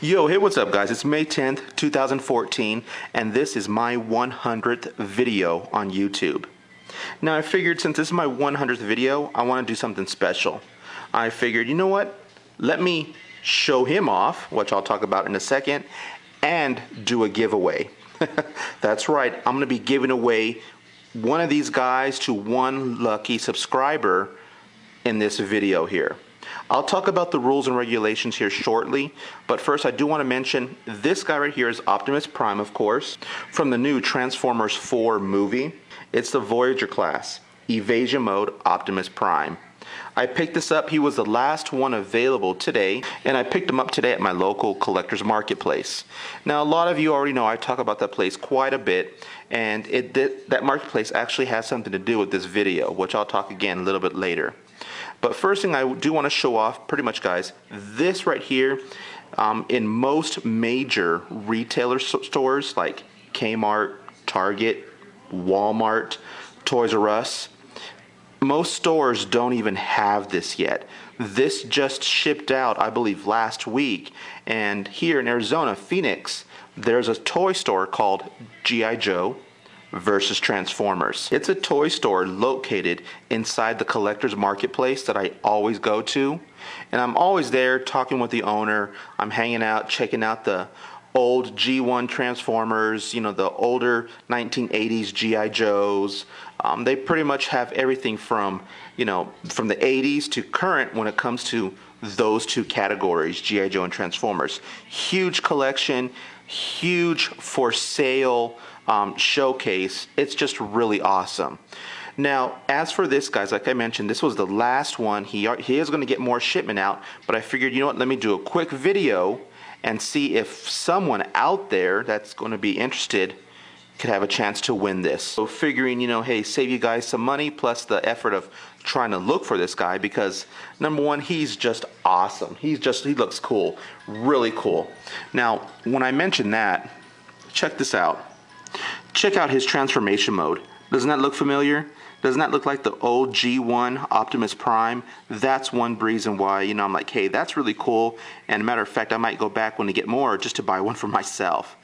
Yo, hey, what's up, guys? It's May 10th, 2014, and this is my 100th video on YouTube. Now, I figured since this is my 100th video, I want to do something special. I figured, you know what? Let me show him off, which I'll talk about in a second, and do a giveaway. That's right, I'm going to be giving away one of these guys to one lucky subscriber in this video here. I'll talk about the rules and regulations here shortly, but first I do want to mention this guy right here is Optimus Prime, of course, from the new Transformers 4 movie. It's the Voyager class, Evasion mode Optimus Prime. I picked this up, he was the last one available today, and I picked him up today at my local collector's marketplace. Now, a lot of you already know I talk about that place quite a bit, and that marketplace actually has something to do with this video, which I'll talk again a little bit later. But first thing I do want to show off, pretty much, guys, this right here, in most major retailer stores like Kmart, Target, Walmart, Toys R Us, most stores don't even have this yet. This just shipped out, I believe, last week. And here in Arizona, Phoenix, there's a toy store called G.I. Joe versus Transformers. It's a toy store located inside the collector's marketplace that I always go to, and I'm always there talking with the owner. I'm hanging out, checking out the old G1 Transformers, you know, the older 1980s G.I. Joes. They pretty much have everything from, you know, from the 80s to current when it comes to those two categories, G.I. Joe and Transformers. Huge collection, huge for sale showcase. It's just really awesome. Now, as for this, guys, like I mentioned, this was the last one. He is going to get more shipment out, but I figured, you know what, let me do a quick video and see if someone out there that's going to be interested could have a chance to win this. So figuring, you know, hey, save you guys some money plus the effort of trying to look for this guy, because number one, he's just awesome. He looks cool, really cool. Now, when I mention that, check this out. Check out his transformation mode. Doesn't that look familiar? Doesn't that look like the old G1 Optimus Prime? That's one reason why, you know, I'm like, hey, that's really cool. And matter of fact, I might go back when I get more just to buy one for myself.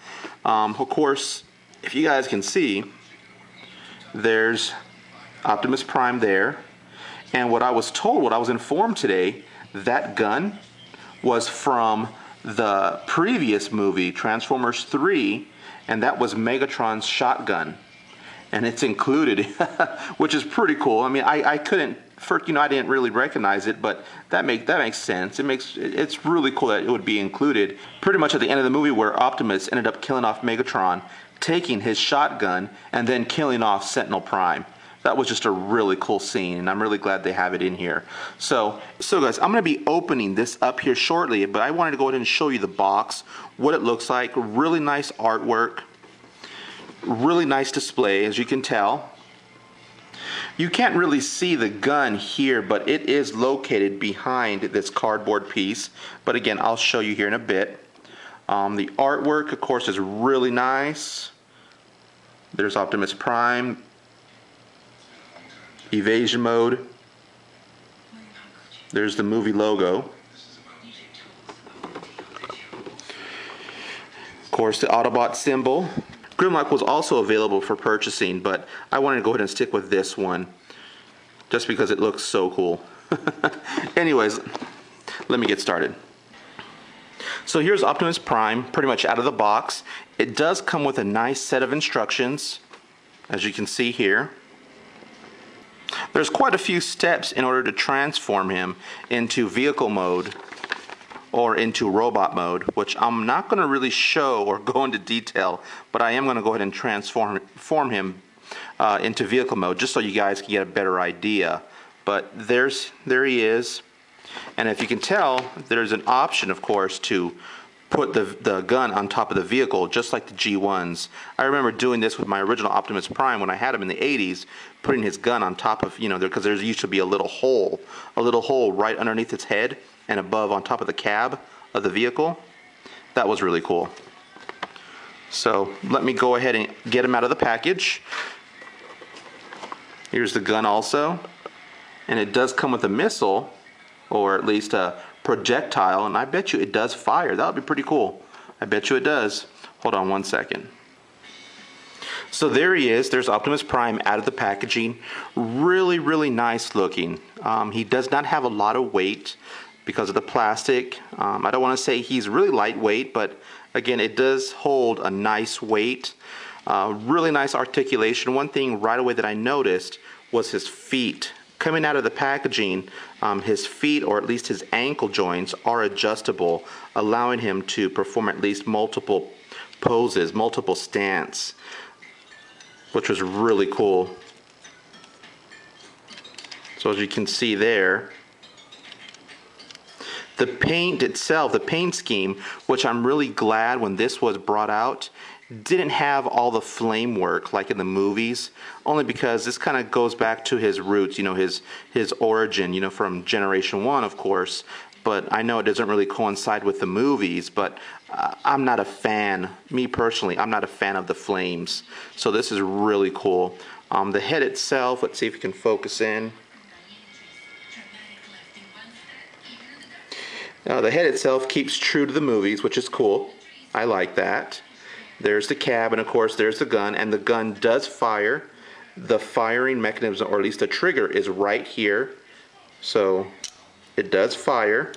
Of course, if you guys can see, there's Optimus Prime there. And what I was told, what I was informed today, that gun was from the previous movie, Transformers 3, and that was Megatron's shotgun, and it's included, which is pretty cool. I mean, I couldn't, first, you know, I didn't really recognize it, but that makes sense. It's really cool that it would be included. Pretty much at the end of the movie, where Optimus ended up killing off Megatron, taking his shotgun, and then killing off Sentinel Prime. That was just a really cool scene, and I'm really glad they have it in here. So guys, I'm going to be opening this up here shortly, but I wanted to go ahead and show you the box, what it looks like. Really nice artwork, really nice display, as you can tell. You can't really see the gun here, but it is located behind this cardboard piece. But again, I'll show you here in a bit. The artwork, of course, is really nice. There's Optimus Prime. Evasion mode. There's the movie logo. Of course, the Autobot symbol. Grimlock was also available for purchasing, but I wanted to go ahead and stick with this one just because it looks so cool. Anyways, let me get started. So here's Optimus Prime, pretty much out of the box. It does come with a nice set of instructions, as you can see here. There's quite a few steps in order to transform him into vehicle mode or into robot mode, which I'm not going to really show or go into detail, but I am going to go ahead and transform him into vehicle mode just so you guys can get a better idea. But there he is, and if you can tell, there's an option, of course, to put the gun on top of the vehicle, just like the G1s. I remember doing this with my original Optimus Prime when I had him in the 80s, putting his gun on top of, you know, because there used to be a little hole right underneath its head and above on top of the cab of the vehicle. That was really cool. So let me go ahead and get him out of the package. Here's the gun also, and it does come with a missile, or at least a projectile, and I bet you it does fire. That would be pretty cool. I bet you it does. Hold on one second. So there he is. There's Optimus Prime out of the packaging. Really, really nice looking. He does not have a lot of weight because of the plastic. I don't want to say he's really lightweight, but again, it does hold a nice weight. Really nice articulation. One thing right away that I noticed was his feet. Coming out of the packaging, his feet, or at least his ankle joints, are adjustable, allowing him to perform at least multiple poses, multiple stance, which was really cool. So as you can see there, the paint itself, the paint scheme, which I'm really glad when this was brought out, didn't have all the flame work like in the movies, only because this kind of goes back to his roots, you know, his origin, you know, from Generation 1, of course. But I know it doesn't really coincide with the movies, but I'm not a fan, me personally, I'm not a fan of the flames. So this is really cool. The head itself, let's see if you can focus in. The head itself keeps true to the movies, which is cool. I like that. There's the cab, and of course there's the gun, and the gun does fire. The firing mechanism, or at least the trigger, is right here. So it does fire.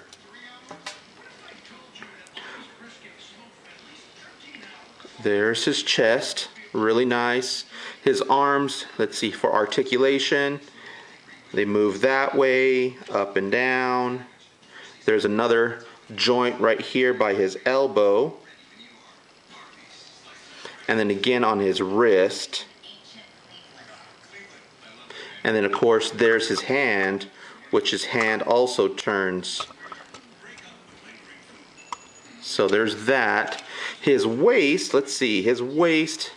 There's his chest, really nice. His arms, let's see, for articulation, they move that way, up and down. There's another joint right here by his elbow. And then again on his wrist. And then of course there's his hand, which his hand also turns. So there's that. His waist, let's see, his waist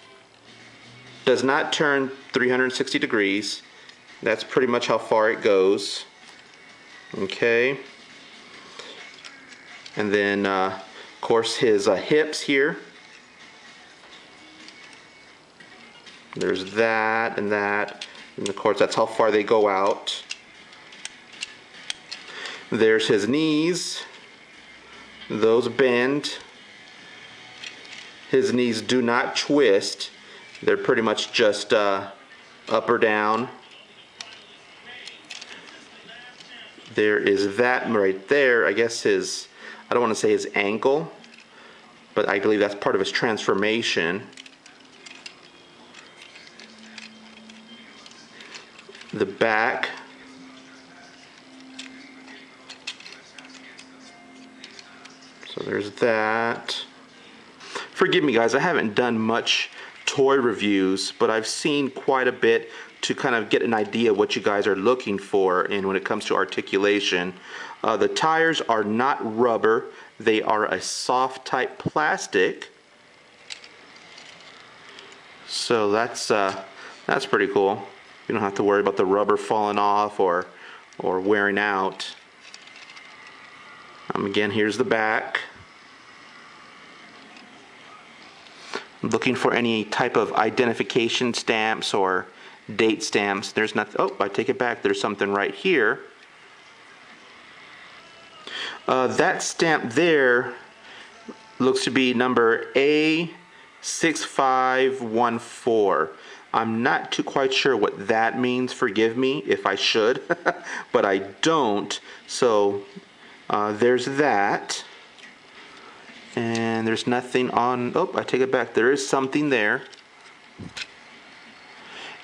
does not turn 360 degrees. That's pretty much how far it goes. Okay. And then of course his hips here. There's that and that, and of course that's how far they go out. There's his knees. Those bend. His knees do not twist. They're pretty much just up or down. There is that right there. I guess his, I don't want to say his ankle, but I believe that's part of his transformation. The back. So there's that. Forgive me guys, I haven't done much toy reviews, but I've seen quite a bit to kind of get an idea of what you guys are looking for in when it comes to articulation. The tires are not rubber, they are a soft type plastic. So that's pretty cool. You don't have to worry about the rubber falling off or wearing out. Again, here's the back. I'm looking for any type of identification stamps or date stamps. There's nothing. Oh, I take it back. There's something right here. That stamp there looks to be number A6514. I'm not too quite sure what that means. Forgive me if I should, but I don't. So there's that. And there's nothing on, oh, I take it back. There is something there.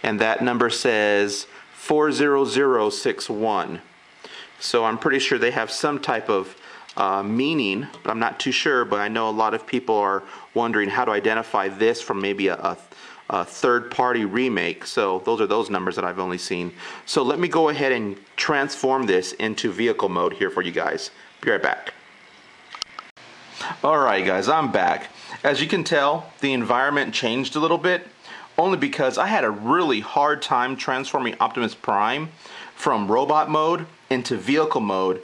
And that number says 40061. So I'm pretty sure they have some type of meaning, but I'm not too sure. But I know a lot of people are wondering how to identify this from maybe a third-party remake. So those are those numbers that I've only seen. So let me go ahead and transform this into vehicle mode here for you guys. Be right back. Alright guys, I'm back. As you can tell, the environment changed a little bit, only because I had a really hard time transforming Optimus Prime from robot mode into vehicle mode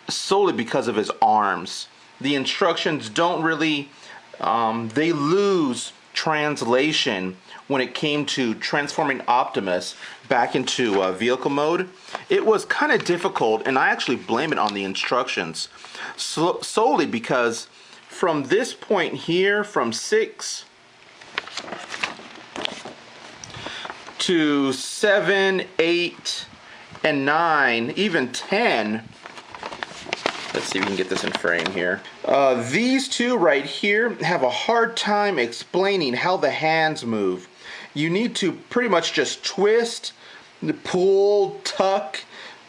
solely because of his arms. The instructions don't really, they lose translation when it came to transforming Optimus back into vehicle mode. It was kind of difficult, and I actually blame it on the instructions. Solely because from this point here, from 6 to 7, 8, and 9, even 10. Let's see if we can get this in frame here. These two right here have a hard time explaining how the hands move. You need to pretty much just twist, pull, tuck,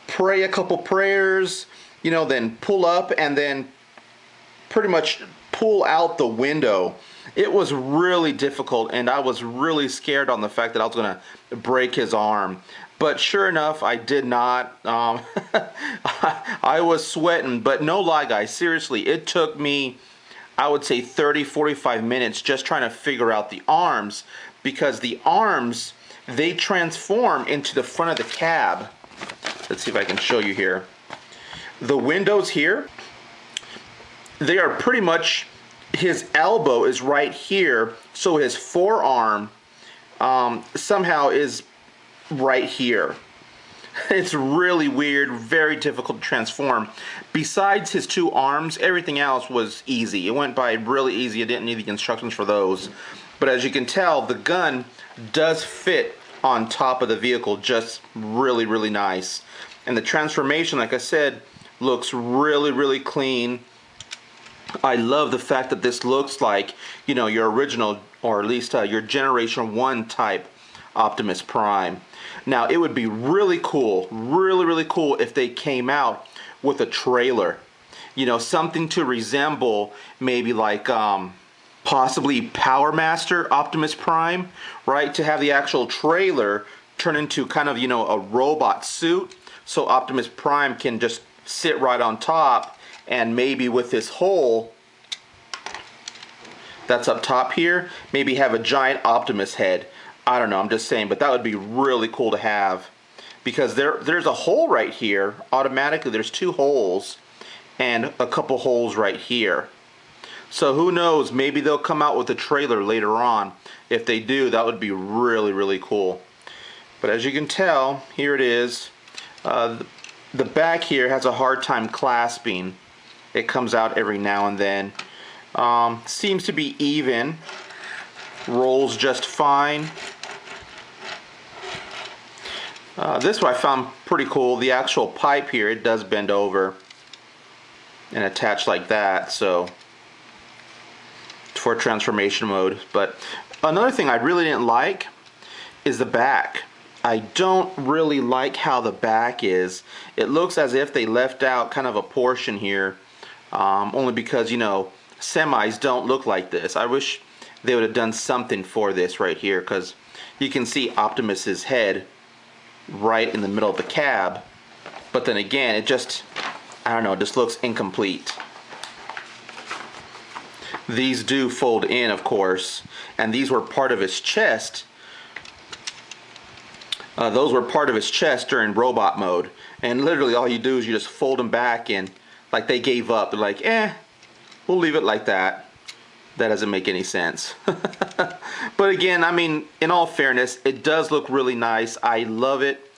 pray a couple prayers, you know, then pull up and then pretty much pull out the window. It was really difficult, and I was really scared on the fact that I was going to break his arm. But sure enough, I did not. I was sweating, but no lie, guys. Seriously, it took me, I would say 30-45 minutes just trying to figure out the arms, because the arms, they transform into the front of the cab. Let's see if I can show you here. The windows here, they are pretty much, his elbow is right here, so his forearm somehow is right here. It's really weird, very difficult to transform. Besides his two arms, everything else was easy. It went by really easy. I didn't need the instructions for those. But as you can tell, the gun does fit on top of the vehicle just really, really nice. And the transformation, like I said, looks really, really clean. I love the fact that this looks like, you know, your original, or at least your Generation 1 type Optimus Prime. Now, it would be really cool, really cool if they came out with a trailer. You know, something to resemble maybe like possibly Power Master Optimus Prime, right? To have the actual trailer turn into kind of, you know, a robot suit, so Optimus Prime can just sit right on top, and maybe with this hole that's up top here, maybe have a giant Optimus head. I don't know, I'm just saying, but that would be really cool to have, because there's a hole right here. Automatically there's two holes and a couple holes right here. So who knows, maybe they'll come out with a trailer later on. If they do, that would be really, really cool. But as you can tell, here it is. The back here has a hard time clasping. It comes out every now and then. Seems to be even. Rolls just fine. This one I found pretty cool. The actual pipe here, it does bend over and attach like that, so for transformation mode. But another thing I really didn't like is the back. I don't really like how the back is. It looks as if they left out kind of a portion here, only because, you know, semis don't look like this. I wish they would have done something for this right here, because you can see Optimus's head right in the middle of the cab, but then again, it just, I don't know, it just looks incomplete. These do fold in, of course, and these were part of his chest. Those were part of his chest during robot mode, and literally all you do is you just fold them back, and like they gave up. They're like, we'll leave it like that. That doesn't make any sense. But again, I mean, in all fairness, it does look really nice. I love it.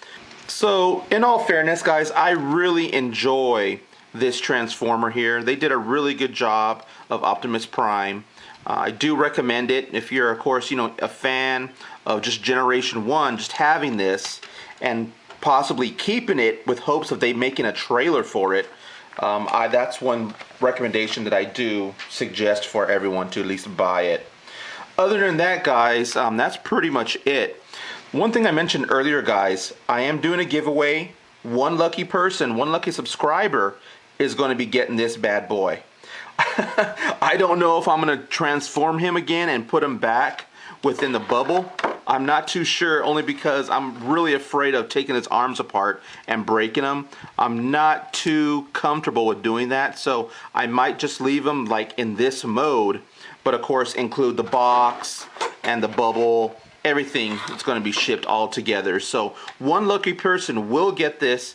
So in all fairness, guys, I really enjoy this Transformer here. They did a really good job of Optimus Prime. I do recommend it if you're, of course, you know, a fan of just Generation 1, just having this and possibly keeping it with hopes of they making a trailer for it. That's one recommendation that I do suggest for everyone to at least buy it. Other than that, guys, that's pretty much it. One thing I mentioned earlier, guys, I am doing a giveaway. One lucky person, one lucky subscriber is going to be getting this bad boy. I don't know if I'm going to transform him again and put him back within the bubble. I'm not too sure, only because I'm really afraid of taking his arms apart and breaking them. I'm not too comfortable with doing that, so I might just leave him like in this mode, but of course include the box and the bubble. Everything is going to be shipped all together. So one lucky person will get this.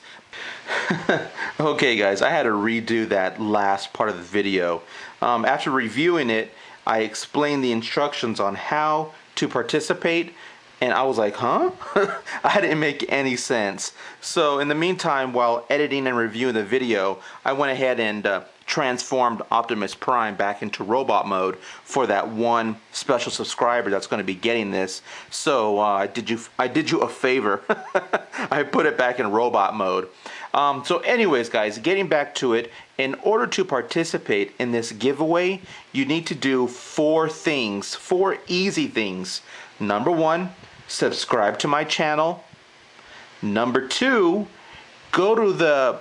Okay guys, I had to redo that last part of the video. After reviewing it, I explained the instructions on how to participate, and I was like, huh? I didn't make any sense. So in the meantime, while editing and reviewing the video, I went ahead and transformed Optimus Prime back into robot mode for that one special subscriber that's going to be getting this. So I did you a favor. I put it back in robot mode. So anyways, guys, getting back to it, in order to participate in this giveaway, you need to do 4 things, 4 easy things. Number 1, subscribe to my channel. Number 2, go to the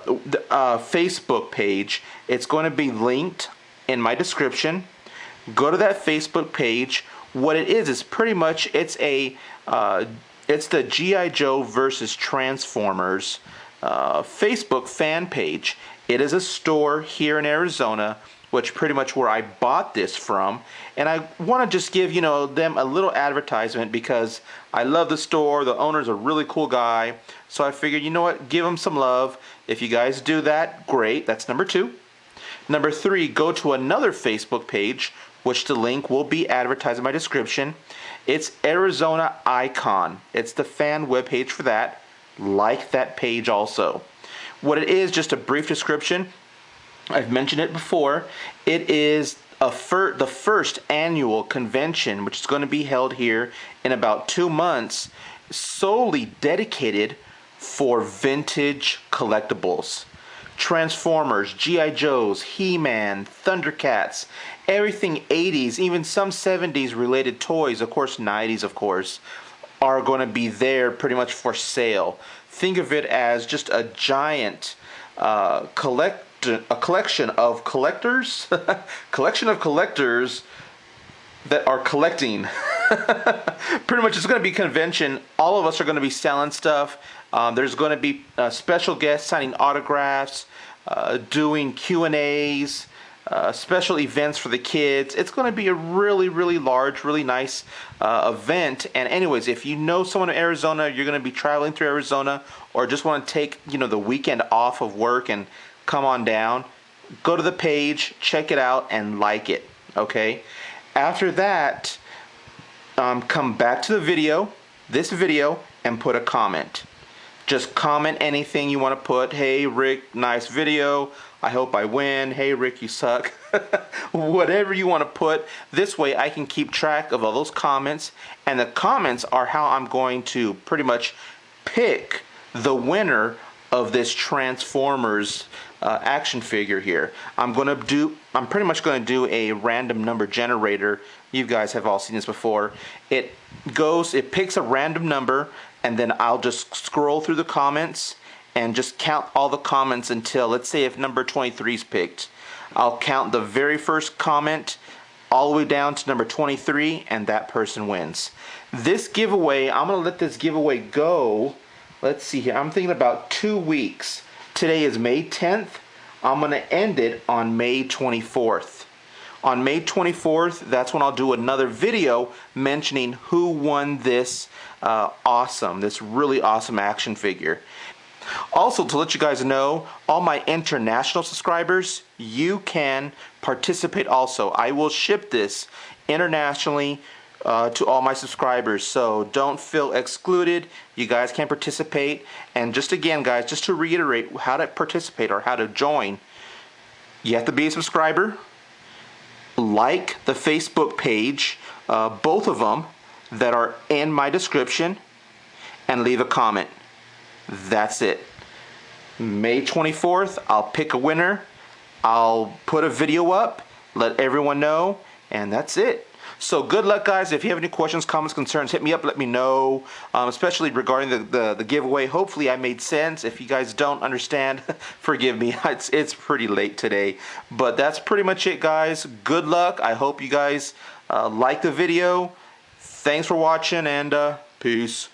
Facebook page. It's going to be linked in my description. Go to that Facebook page. What it is pretty much it's the G.I. Joe versus Transformers Facebook fan page. It is a store here in Arizona, which pretty much where I bought this from, and I want to just give them a little advertisement because I love the store. The owner's a really cool guy, so I figured, you know what, give him some love. If you guys do that, great. That's number 2. Number 3, go to another Facebook page, which the link will be advertised in my description. It's Arizona Icon. It's the fan webpage for that. Like that page also. What it is, just a brief description. I've mentioned it before. It is the first annual convention, which is going to be held here in about 2 months, solely dedicated for vintage collectibles. Transformers, G.I. Joes, He-Man, Thundercats, everything 80s, even some 70s related toys, of course 90s of course, are going to be there pretty much for sale. Think of it as just a giant collection of collectors that are collecting. Pretty much it's going to be a convention. All of us are going to be selling stuff. There's going to be special guests signing autographs, doing Q&As, special events for the kids. It's going to be a really, really large, really nice event. And anyways, if you know someone in Arizona, you're going to be traveling through Arizona, or just want to take the weekend off of work and come on down, go to the page, check it out, and like it. Okay. After that, come back to this video, and put a comment. Just comment anything you want to put. Hey Rick, nice video. I hope I win. Hey Rick, you suck. Whatever you want to put. This way I can keep track of all those comments. And the comments are how I'm going to pretty much pick the winner of this Transformers action figure here. I'm pretty much going to do a random number generator. You guys have all seen this before. It picks a random number, and then I'll just scroll through the comments and just count all the comments until, let's say if number 23 is picked, I'll count the very first comment all the way down to number 23, and that person wins. This giveaway, I'm going to let this giveaway go. Let's see here. I'm thinking about 2 weeks. Today is May 10th. I'm going to end it on May 24th. On May 24th, that's when I'll do another video mentioning who won this this really awesome action figure. Also, to let you guys know, all my international subscribers, you can participate also. I will ship this internationally to all my subscribers, so don't feel excluded. You guys can participate. And just again, guys, just to reiterate how to participate or how to join, you have to be a subscriber, like the Facebook page, both of them that are in my description, and leave a comment. That's it. May 24th, I'll pick a winner. I'll put a video up, let everyone know, and that's it. So good luck, guys. If you have any questions, comments, concerns, hit me up, let me know, especially regarding the giveaway. Hopefully I made sense. If you guys don't understand, forgive me. It's pretty late today. But that's pretty much it, guys. Good luck. I hope you guys like the video. Thanks for watching, and peace.